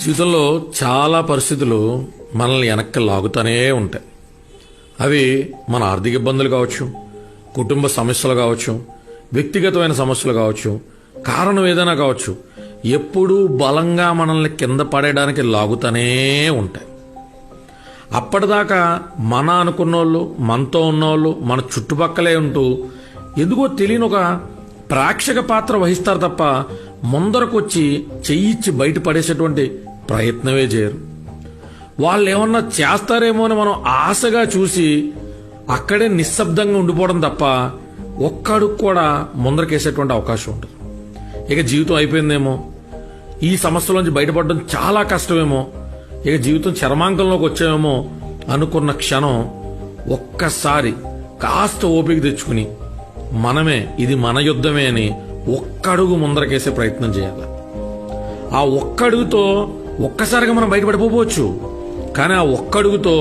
జీవితంలో చాలా పరిస్థితులు మనల్ని వెనక్కి లాగుతూనే ఉంటాయి. అవి మన ఆర్థిక ఇబ్బందులు కావచ్చు, కుటుంబ సమస్యలు కావచ్చు, వ్యక్తిగతమైన సమస్యలు కావచ్చు, కారణం ఏదైనా కావచ్చు, ఎప్పుడూ బలంగా మనల్ని కింద పడేయడానికి లాగుతూనే ఉంటాయి. అప్పటిదాకా మన అనుకున్నోళ్ళు, మనతో ఉన్నోళ్ళు మన చుట్టుపక్కలే ఉంటూ ఎందుకో తెలియని ఒక ప్రేక్షక పాత్ర వహిస్తారు తప్ప ముందరకొచ్చి చెయ్యిచ్చి బయట పడేసేటువంటి ప్రయత్నమే చేయరు. వాళ్ళు ఏమన్నా చేస్తారేమో అని మనం ఆశగా చూసి అక్కడే నిశ్శబ్దంగా ఉండిపోవడం తప్ప ఒక్కడుగు కూడా ముందరకేసేటువంటి అవకాశం ఉంటుంది. ఇక జీవితం అయిపోయిందేమో, ఈ సమస్యలోంచి బయటపడడం చాలా కష్టమేమో, ఇక జీవితం చరమాంకంలోకి వచ్చామేమో అనుకున్న క్షణం ఒక్కసారి కాస్త ఓపిక తెచ్చుకుని మనమే ఇది మన యుద్ధమే అని ఒక్కడుగు ముందరకేసే ప్రయత్నం చేయాలి. ఆ ఒక్కడుగుతో ఒక్కసారిగా మనం బయటపడిపోవచ్చు, కానీ ఆ ఒక్కడుగుతో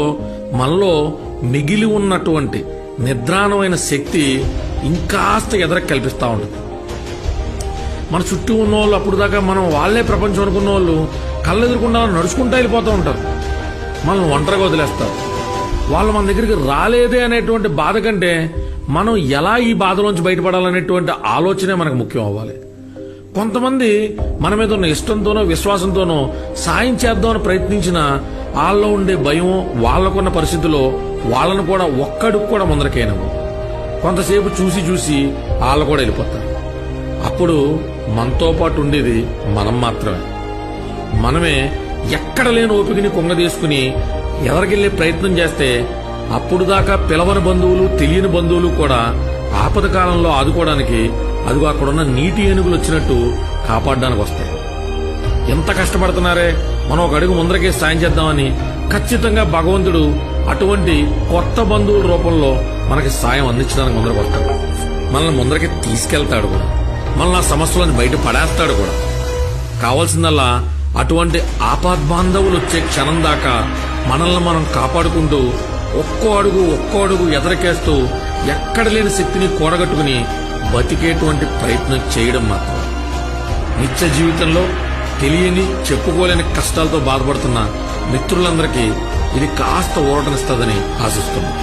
మనలో మిగిలి ఉన్నటువంటి నిద్రాణమైన శక్తి ఇంకాస్త ఎదరకు కల్పిస్తూ ఉంటుంది. మన చుట్టూ ఉన్న వాళ్ళు అప్పుడు దాకా మనం వాళ్లే ప్రపంచం అనుకున్న వాళ్ళు కళ్ళెదురుకుండా నడుచుకుంటూ వెళ్ళిపోతూ ఉంటారు, మనల్ని ఒంటరిగా వదిలేస్తారు. వాళ్ళు మన దగ్గరికి రాలేదే అనేటువంటి బాధ కంటే మనం ఎలా ఈ బాధలోంచి బయటపడాలనేటువంటి ఆలోచనే మనకు ముఖ్యం అవ్వాలి. కొంతమంది మన మీద ఉన్న ఇష్టంతోనో విశ్వాసంతోనో సాయం చేద్దామని ప్రయత్నించిన వాళ్ళలో ఉండే భయం, వాళ్ళకున్న పరిస్థితుల్లో వాళ్ళను కూడా ఒక్కడికి కూడా ముందరకేనవు. కొంతసేపు చూసి చూసి వాళ్ళు కూడా వెళ్ళిపోతారు. అప్పుడు మనతో పాటు ఉండేది మనం మాత్రమే. మనమే ఎక్కడ లేని ఓపికని కొంగదీసుకుని ఎదరికెళ్లే ప్రయత్నం చేస్తే అప్పుడు దాకా పిలవని బంధువులు, తెలియని బంధువులు కూడా ఆపద కాలంలో ఆదుకోవడానికి అదిగో అక్కడున్న నీటి ఏనుగులు వచ్చినట్టు కాపాడడానికి వస్తాయి. ఎంత కష్టపడుతున్నారే, మనం ఒక అడుగు ముందరకే సాయం చేద్దామని ఖచ్చితంగా భగవంతుడు అటువంటి కొత్త బంధువుల రూపంలో మనకి సాయం అందించడానికి ముందరకు వస్తాడు. మనల్ని ముందరకి తీసుకెళ్తాడు కూడా, మనల్ని ఆ సమస్యలను బయట పడేస్తాడు కూడా. కావాల్సిందల్లా అటువంటి ఆపద్బాంధవులు వచ్చే క్షణం దాకా మనల్ని మనం కాపాడుకుంటూ ఒక్కో అడుగు ఎదరకేస్తూ ఎక్కడ లేని శక్తిని కూడగట్టుకుని బతికేటువంటి ప్రయత్నం చేయడం మాత్రం. నిత్య జీవితంలో తెలియని, చెప్పుకోలేని కష్టాలతో బాధపడుతున్న మిత్రులందరికీ ఇది కాస్త ఊరటనిస్తుందని ఆశిస్తున్నాం.